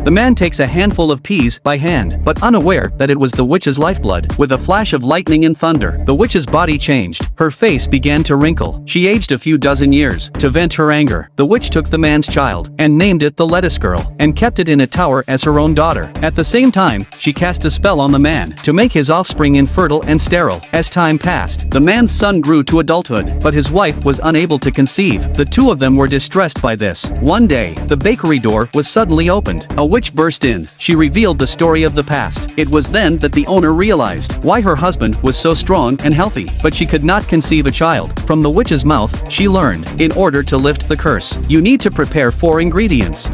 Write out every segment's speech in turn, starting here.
The man takes a handful of peas by hand, but unaware that it was the witch's lifeblood. With a flash of lightning and thunder, the witch's body changed. Her face began to wrinkle. She aged a few dozen years. To vent her anger, the witch took the man's child and named it the lettuce girl and kept it in a tower as her own daughter. At the same time, she cast a spell on the man to make his offspring infertile and sterile. As time passed, the man's son grew to adulthood, but his wife was unable to conceive. The two of them were distressed by this. One day, the bakery door was suddenly opened. A witch burst in. She revealed the story of the past. It was then that the owner realized why her husband was so strong and healthy, but she could not conceive a child. From the witch's mouth, she learned, in order to lift the curse, you need to prepare 4 ingredients.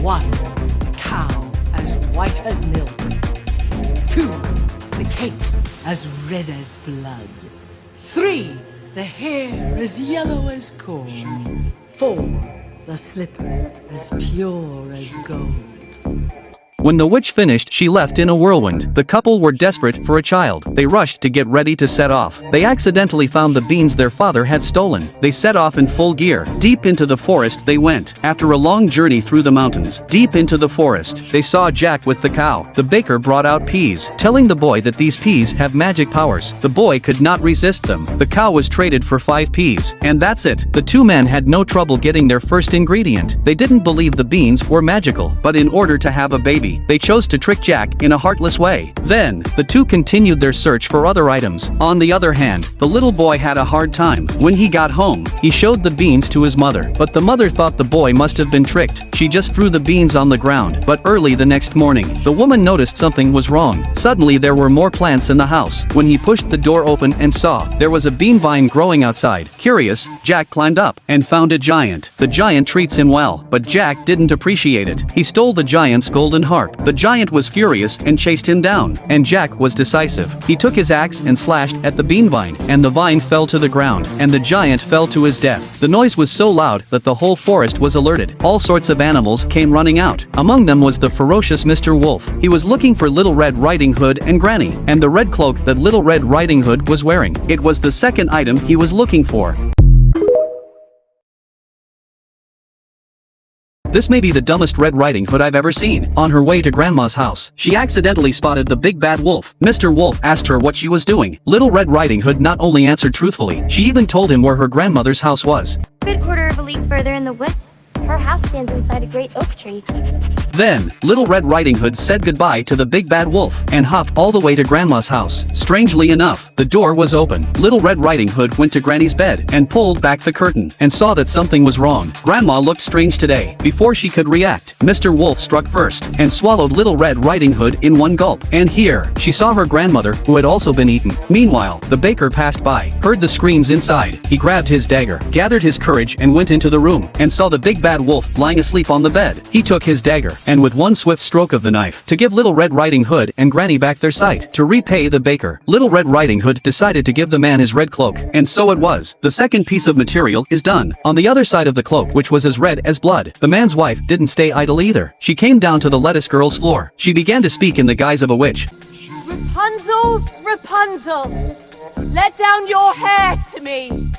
1. Cow as white as milk. 2. The cake as red as blood. 3. The hair as yellow as corn. 4. The slipper as pure as gold. When the witch finished, she left in a whirlwind. The couple were desperate for a child. They rushed to get ready to set off. They accidentally found the beans their father had stolen. They set off in full gear. Deep into the forest they went. After a long journey through the mountains, deep into the forest, they saw Jack with the cow. The baker brought out peas, telling the boy that these peas have magic powers. The boy could not resist them. The cow was traded for 5 peas. And that's it. The two men had no trouble getting their first ingredient. They didn't believe the beans were magical, but in order to have a baby, they chose to trick Jack in a heartless way. Then, the two continued their search for other items. On the other hand, the little boy had a hard time. When he got home, he showed the beans to his mother, but the mother thought the boy must have been tricked. She just threw the beans on the ground. But early the next morning, the woman noticed something was wrong. Suddenly there were more plants in the house. When he pushed the door open and saw there was a bean vine growing outside, curious, Jack climbed up and found a giant. The giant treats him well, but Jack didn't appreciate it. He stole the giant's golden harp. The giant was furious and chased him down, and Jack was decisive. He took his axe and slashed at the bean vine, and the vine fell to the ground, and the giant fell to his death. The noise was so loud that the whole forest was alerted. All sorts of animals came running out. Among them was the ferocious Mr. Wolf. He was looking for Little Red Riding Hood and Granny, and the red cloak that Little Red Riding Hood was wearing. It was the second item he was looking for. This may be the dumbest Red Riding Hood I've ever seen. On her way to Grandma's house, she accidentally spotted the big bad wolf. Mr. Wolf asked her what she was doing. Little Red Riding Hood not only answered truthfully, she even told him where her grandmother's house was. A good quarter of a league further in the woods. Her house stands inside a great oak tree. Then, Little Red Riding Hood said goodbye to the big bad wolf and hopped all the way to Grandma's house. Strangely enough, the door was open. Little Red Riding Hood went to Granny's bed and pulled back the curtain and saw that something was wrong. Grandma looked strange today. Before she could react, Mr. Wolf struck first and swallowed Little Red Riding Hood in one gulp. And here, she saw her grandmother, who had also been eaten. Meanwhile, the baker passed by, heard the screams inside. He grabbed his dagger, gathered his courage and went into the room and saw the big bad wolf lying asleep on the bed. He took his dagger and with one swift stroke of the knife to give Little Red Riding Hood and Granny back their sight. To repay the baker, Little Red Riding Hood decided to give the man his red cloak, and so it was. The second piece of material is done. On the other side of the cloak, which was as red as blood, the man's wife didn't stay idle either. She came down to the lettuce girl's floor. She began to speak in the guise of a witch. Rapunzel, Rapunzel, let down your hair to me.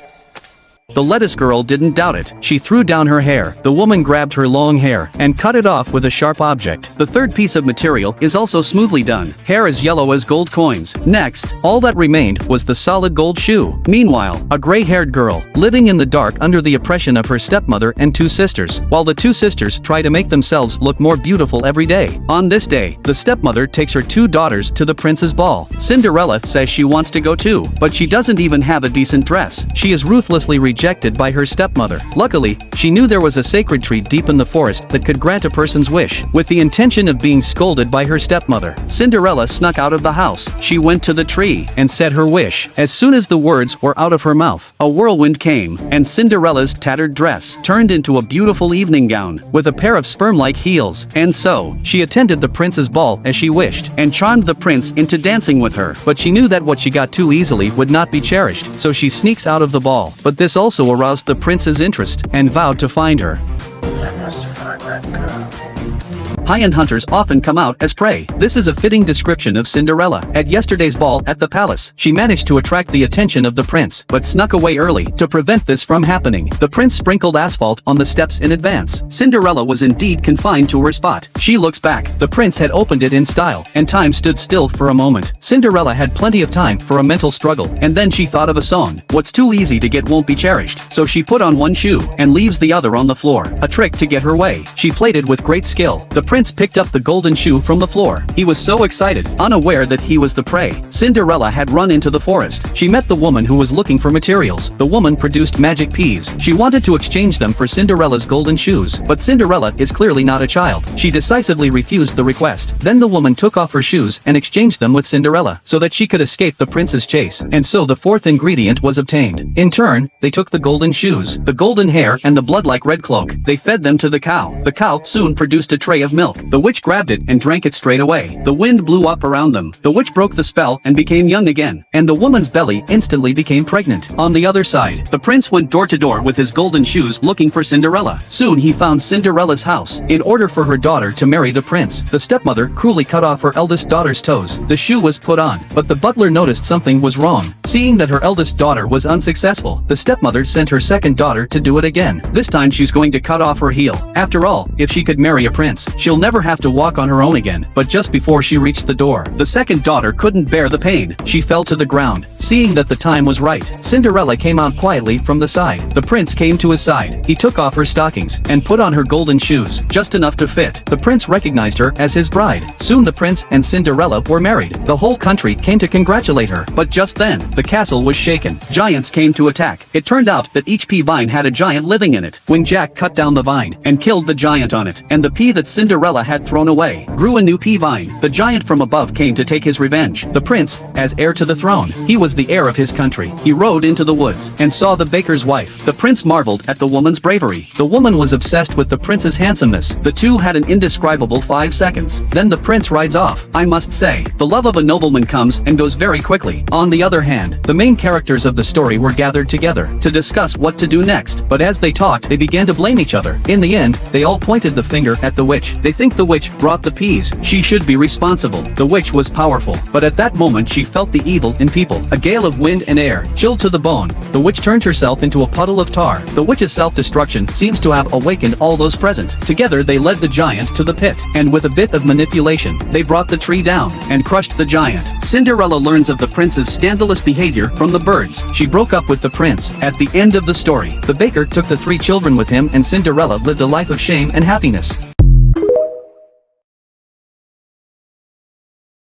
The lettuce girl didn't doubt it. She threw down her hair. The woman grabbed her long hair and cut it off with a sharp object. The third piece of material is also smoothly done. Hair as yellow as gold coins. Next, all that remained was the solid gold shoe. Meanwhile, a gray-haired girl, living in the dark under the oppression of her stepmother and 2 sisters, while the 2 sisters try to make themselves look more beautiful every day. On this day, the stepmother takes her 2 daughters to the prince's ball. Cinderella says she wants to go too, but she doesn't even have a decent dress. She is ruthlessly rejected by her stepmother. Luckily, she knew there was a sacred tree deep in the forest that could grant a person's wish. With the intention of being scolded by her stepmother, Cinderella snuck out of the house. She went to the tree and said her wish. As soon as the words were out of her mouth, a whirlwind came, and Cinderella's tattered dress turned into a beautiful evening gown with a pair of sperm-like heels. And so, she attended the prince's ball as she wished, and charmed the prince into dancing with her. But she knew that what she got too easily would not be cherished, so she sneaks out of the ball. But this also aroused the prince's interest and vowed to find her. I must find that girl. High-end hunters often come out as prey. This is a fitting description of Cinderella. At yesterday's ball at the palace, she managed to attract the attention of the prince, but snuck away early. To prevent this from happening, the prince sprinkled asphalt on the steps in advance. Cinderella was indeed confined to her spot. She looks back. The prince had opened it in style, and time stood still for a moment. Cinderella had plenty of time for a mental struggle, and then she thought of a song. What's too easy to get won't be cherished. So she put on one shoe and leaves the other on the floor. A trick to get her way. She played it with great skill. The prince picked up the golden shoe from the floor. He was so excited, unaware that he was the prey. Cinderella had run into the forest. She met the woman who was looking for materials. The woman produced magic peas. She wanted to exchange them for Cinderella's golden shoes, but Cinderella is clearly not a child. She decisively refused the request. Then the woman took off her shoes and exchanged them with Cinderella, so that she could escape the prince's chase, and so the fourth ingredient was obtained. In turn, they took the golden shoes, the golden hair and the blood-like red cloak. They fed them to the cow. The cow soon produced a tray of milk. The witch grabbed it and drank it straight away. The wind blew up around them. The witch broke the spell and became young again, and the woman's belly instantly became pregnant. On the other side, the prince went door to door with his golden shoes looking for Cinderella. Soon he found Cinderella's house. In order for her daughter to marry the prince, the stepmother cruelly cut off her eldest daughter's toes. The shoe was put on, but the butler noticed something was wrong. Seeing that her eldest daughter was unsuccessful, the stepmother sent her second daughter to do it again. This time she's going to cut off her heel. After all, if she could marry a prince, she'll never have to walk on her own again. But just before she reached the door, the second daughter couldn't bear the pain. She fell to the ground. Seeing that the time was right, Cinderella came out quietly from the side. The prince came to his side. He took off her stockings and put on her golden shoes, just enough to fit. The prince recognized her as his bride. Soon the prince and Cinderella were married. The whole country came to congratulate her. But just then, the castle was shaken. Giants came to attack. It turned out that each pea vine had a giant living in it. When Jack cut down the vine and killed the giant on it, and the pea that Cinderella had thrown away, grew a new pea vine. The giant from above came to take his revenge. The prince, as heir to the throne, he was the heir of his country. He rode into the woods and saw the baker's wife. The prince marveled at the woman's bravery. The woman was obsessed with the prince's handsomeness. The two had an indescribable 5 seconds. Then the prince rides off. I must say, the love of a nobleman comes and goes very quickly. On the other hand, the main characters of the story were gathered together to discuss what to do next. But as they talked, they began to blame each other. In the end, they all pointed the finger at the witch. They think the witch brought the peas. She should be responsible. The witch was powerful, but at that moment she felt the evil in people. A gale of wind and air, chilled to the bone. The witch turned herself into a puddle of tar. The witch's self-destruction seems to have awakened all those present. Together they led the giant to the pit, and with a bit of manipulation, they brought the tree down and crushed the giant. Cinderella learns of the prince's scandalous behavior from the birds. She broke up with the prince. At the end of the story, the baker took the 3 children with him and Cinderella lived a life of shame and happiness.